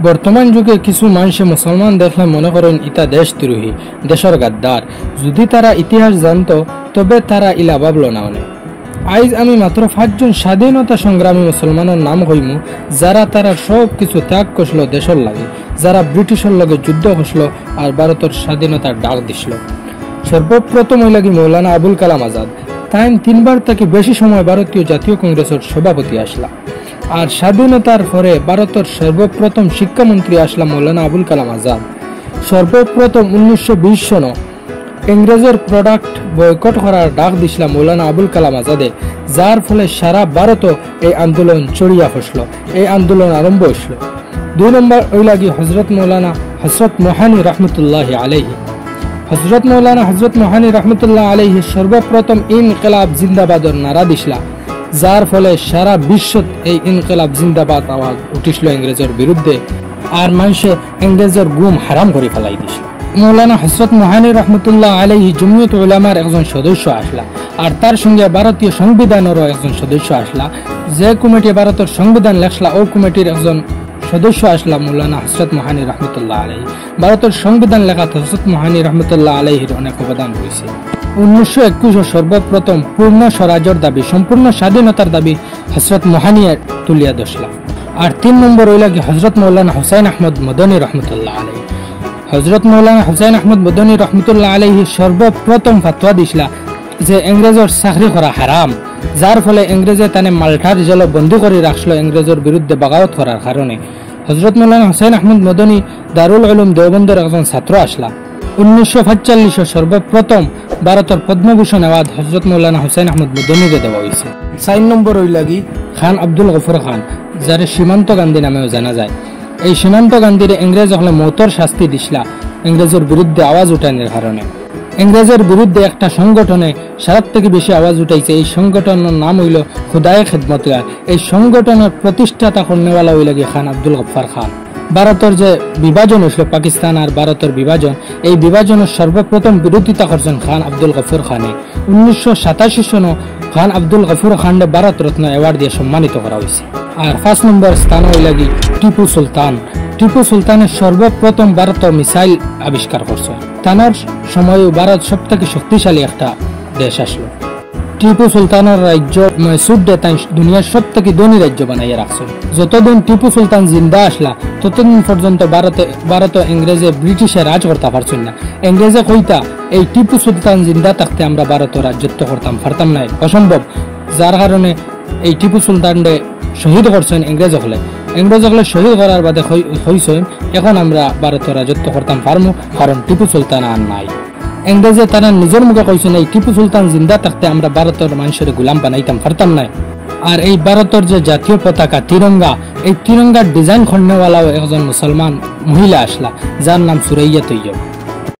বর্তমান যুগে কিছু মানুষে মুসলমান দেখলে মনে করেন ইতা দেশদ্রোহী, দেশের গাদ্দার। যদি তারা ইতিহাস জানত তবে তারা ইলা ভাবল না। আইজ আমি মাত্র 5 জন স্বাধীনতা সংগ্রামী মুসলমানের নাম কইমু যারা তারা সব কিছু ত্যাগ করছিল দেশের লাগে, যারা ব্রিটিশের লগে যুদ্ধ করছিল আর ভারতের স্বাধীনতার ডাক দিছিল। সর্বপ্রথম ওই লাগি মৌলানা আবুল কালাম আজাদ। তাই 3 বার থেকে বেশি সময় ভারতীয় জাতীয় কংগ্রেসের সভাপতি আসলা। আর স্বাধীনতার পরে ভারতের সর্বপ্রথম শিক্ষামন্ত্রী আসলা মৌলানা আবুল কালাম আজাদ। সর্বপ্রথম 1920 সনে ইংরেজের প্রোডাক্ট বয়কট করার ডাক দিছিল মৌলানা আবুল কালাম আজাদে, যার ফলে সারা ভারত এই আন্দোলন ছড়িয়া ফসল, এই আন্দোলন আরম্ভ হইল। 2 নম্বর ওই লাগি হজরত মৌলানা হযরত মোহানি রহমতুল্লাহ আলাইহি। হজরত মৌলানা হযরত মোহানি রহমতুল্লাহ আলাইহি সর্বপ্রথম ইনকিলাব জিন্দাবাদের নারা দিছিলা, যার ফলে সারা বিশ্বত এই ইনকিলাব জিন্দাবাদ আওয়াজ উঠিছিল ইংরেজের বিরুদ্ধে, আর মানুষে ইংরেজের গুম হারাম করে ফেলাই দিছিল। মৌলানা হযরত মোহানি রহমতুল্লাহ আলাইহি জমিয়ত উলামার একজন সদস্য আসলা, আর তার সঙ্গে ভারতীয় সংবিধানেরও একজন সদস্য আসলা। যে কমিটি ভারতের সংবিধান লেখলা ও কমিটির একজন সদস্য আসলা মৌলানা হযরত মোহানি রহমতুল্লাহ আলাইহি। ভারতের সংবিধান লেখাত হযরত মোহানি রহমতুল্লাহ আলাইহির অনেক অবদান রয়েছে। 1921 সর্বপ্রথম পূর্ণ স্বরাজের দাবি, সম্পূর্ণ স্বাধীনতার দাবি হযরত মোহানিয়া তুলিয়া দশলা। আর 3 নম্বর ওই লাগে হযরত মৌলানা হুসাইন আহমদ মদনী রহমতুল্লাহ আলাইহি। হযরত মৌলানা হুসাইন আহমদ মদনী রহমতুল্লাহ আলাইহি সর্বপ্রথম ফতোয়া দিছিলা যে ইংরেজের চাকরি করা হারাম, যার ফলে ইংরেজে তানে মাল্টার জেল বন্দী করে রাখছিল ইংরেজের বিরুদ্ধে বাগাওয়াত করার কারণে। হযরত মৌলানা হুসাইন আহমদ মদনী দারুল উলুম দেওবন্দের একজন ছাত্র আসলা। 1945 সর্বপ্রথম ভারতের পদ্মভূষণ অ্যাওয়ার্ড হযরত মৌলানা হুসাইন আহমদ মদনীকে দেওয়া হয়েছে। 4 নম্বর ওই লাগি খান আব্দুল গফুর খান, যারে সীমান্ত গান্ধী নামেও জানা যায়। এই সীমান্ত গান্ধীর ইংরেজ হলে মৌতর শাস্তি দিছিলা ইংরেজের বিরুদ্ধে আওয়াজ উঠানোর কারণে। ইংরেজের বিরুদ্ধে একটা সংগঠনে সারা থেকে বেশি আওয়াজ উঠাইছে। এই সংগঠনের নাম হইল খুদায়ে খিদমতিয়ার। এই সংগঠনের প্রতিষ্ঠাতা করনেওয়ালা হইল গিয়ে খান আব্দুল গফার খান। ভারতের যে বিভাজন হয়েছিল পাকিস্তান আর ভারতের বিভাজন, এই বিভাজনের সর্বপ্রথম বিরোধিতা করছেন খান আব্দুল গফুর খানে। 1987 সনে খান আব্দুল গফুর খানকে ভারত রত্ন অ্যাওয়ার্ড দিয়ে সম্মানিত করা হয়েছে। আর 5 নম্বর স্থান হইল লাগি টিপু সুলতান। টিপু সুলতানের সর্বপ্রথম ভারত মিসাইল আবিষ্কার করছে। তানার সময় ভারত সব থেকে শক্তিশালী একটা দেশ আসলো। টিপু সুলতানের রাজ্য মৈসুর ডে তাই দুনিয়ার সব থেকে ধনী রাজ্য বানাইয়া রাখছে। যতদিন টিপু সুলতান জিন্দা আসলা ততদিন পর্যন্ত ভারত ইংরেজে ব্রিটিশে রাজ করতে পারছেন না। ইংরেজে কইতা এই টিপু সুলতান জিন্দা থাকতে আমরা ভারত রাজ্যত্ব করতাম পারতাম না, অসম্ভব। যার কারণে এই টিপু সুলতানরে শহীদ করছেন ইংরেজ হলে। ইংরেজ হলে শহীদ করার বাদে হইছেন এখন আমরা ভারত রাজত্ব করতাম পারমু, কারণ টিপু সুলতান আর নাই। ইংরেজে তারা নিজের মুখে কইছেন এই টিপু সুলতান জিন্দা থাকতে আমরা ভারতের মানুষের গোলাম বানাইতাম পারতাম না। আর এই ভারতের যে জাতীয় পতাকা তিরঙ্গা, এই তিরঙ্গার ডিজাইন খন্ডওয়ালাও একজন মুসলমান মহিলা আসলা, যার নাম সুরাইয়া তৈয়ব।